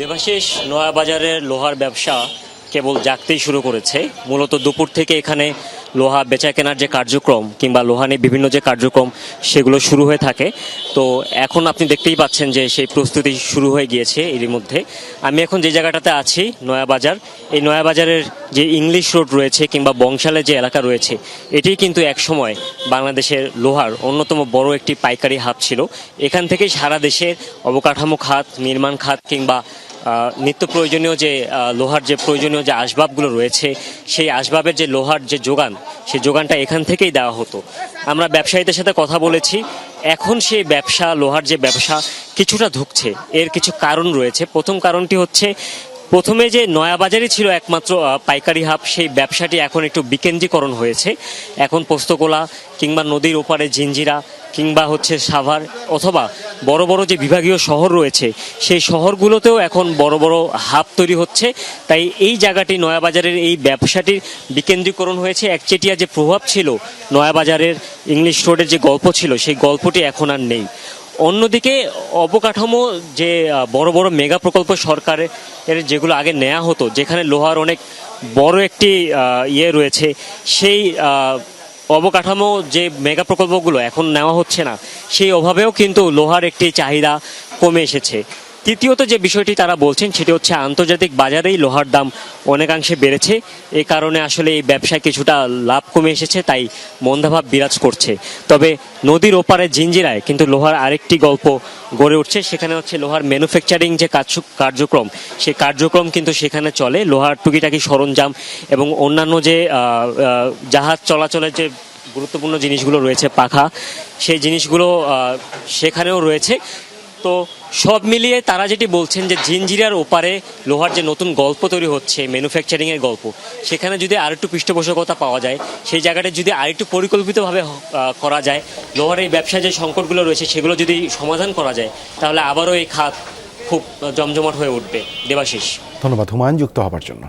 দেবাশিস নয়াবাজারের লোহার ব্যবসা কেবল জাগতেই শুরু করেছে। মূলত দুপুর থেকে এখানে লোহা বেচা কেনার যে কার্যক্রম কিংবা লোহা নিয়ে বিভিন্ন যে কার্যক্রম সেগুলো শুরু হয়ে থাকে। তো এখন আপনি দেখতেই পাচ্ছেন যে সেই প্রস্তুতি শুরু হয়ে গিয়েছে এরই মধ্যে। আমি এখন যে জায়গাটাতে আছি নয়াবাজার, এই নয়াবাজারের যে ইংলিশ রোড রয়েছে কিংবা বংশালের যে এলাকা রয়েছে, এটি কিন্তু একসময় বাংলাদেশের লোহার অন্যতম বড় একটি পাইকারি হাব ছিল। এখান থেকেই সারা দেশের অবকাঠামো খাত, নির্মাণ খাত কিংবা নিত্য প্রয়োজনীয় যে লোহার যে প্রয়োজনীয় যে আসবাবগুলো রয়েছে, সেই আসবাবের যে লোহার যে যোগান, সেই যোগানটা এখান থেকেই দেওয়া হতো। আমরা ব্যবসায়ীদের সাথে কথা বলেছি, এখন সেই ব্যবসা, লোহার যে ব্যবসা কিছুটা ধুঁকছে। এর কিছু কারণ রয়েছে। প্রথম কারণটি হচ্ছে, প্রথমে যে নয়াবাজারই ছিল একমাত্র পাইকারি হাব, সেই ব্যবসাটি এখন একটু বিকেন্দ্রীকরণ হয়েছে। এখন পোস্তগোলা কিংবা নদীর ওপারে জিঞ্জিরা কিংবা হচ্ছে সাভার অথবা বড় বড় যে বিভাগীয় শহর রয়েছে, সেই শহরগুলোতেও এখন বড় বড় হাব তৈরি হচ্ছে। তাই এই জায়গাটি নয়াবাজারের এই ব্যবসাটির বিকেন্দ্রীকরণ হয়েছে। একচেটিয়া যে প্রভাব ছিল নয়াবাজারের ইংলিশ রোডের যে গল্প ছিল, সেই গল্পটি এখন আর নেই। অন্যদিকে অবকাঠামো যে বড় বড় মেগা প্রকল্প সরকারের যেগুলো আগে নেওয়া হতো, যেখানে লোহার অনেক বড় একটি ইয়ে রয়েছে, সেই অবকাঠামো যে মেগা প্রকল্পগুলো এখন নেওয়া হচ্ছে না, সেই অভাবেও কিন্তু লোহার একটি চাহিদা কমে এসেছে। তৃতীয়ত যে বিষয়টি তারা বলছেন সেটি হচ্ছে, আন্তর্জাতিক বাজারেই লোহার দাম অনেকাংশে বেড়েছে। এই কারণে আসলে এই ব্যবসায় কিছুটা লাভ কমে এসেছে, তাই মন্দাভাব বিরাজ করছে। তবে নদীর ওপারে জিঞ্জিরায় কিন্তু লোহার আরেকটি গল্প গড়ে উঠছে। সেখানে হচ্ছে লোহার ম্যানুফ্যাকচারিং যে কার্যক্রম, সেই কার্যক্রম কিন্তু সেখানে চলে। লোহার টুকিটাকি সরঞ্জাম এবং অন্যান্য যে জাহাজ চলাচলের যে গুরুত্বপূর্ণ জিনিসগুলো রয়েছে, পাখা, সেই জিনিসগুলো সেখানেও রয়েছে। তো সব মিলিয়ে তারা যেটি বলছেন যে জিঞ্জিরার ওপারে লোহার যে নতুন গল্প তৈরি হচ্ছে, ম্যানুফ্যাকচারিংয়ের গল্প, সেখানে যদি আরেকটু পৃষ্ঠপোষকতা পাওয়া যায়, সেই জায়গাটা যদি আরেকটু পরিকল্পিতভাবে করা যায়, লোহার এই ব্যবসায় যে সংকটগুলো রয়েছে সেগুলো যদি সমাধান করা যায়, তাহলে আবারও এই খাত খুব জমজমাট হয়ে উঠবে। দেবাশিস, ধন্যবাদ হুমায়ুন যুক্ত হবার জন্য।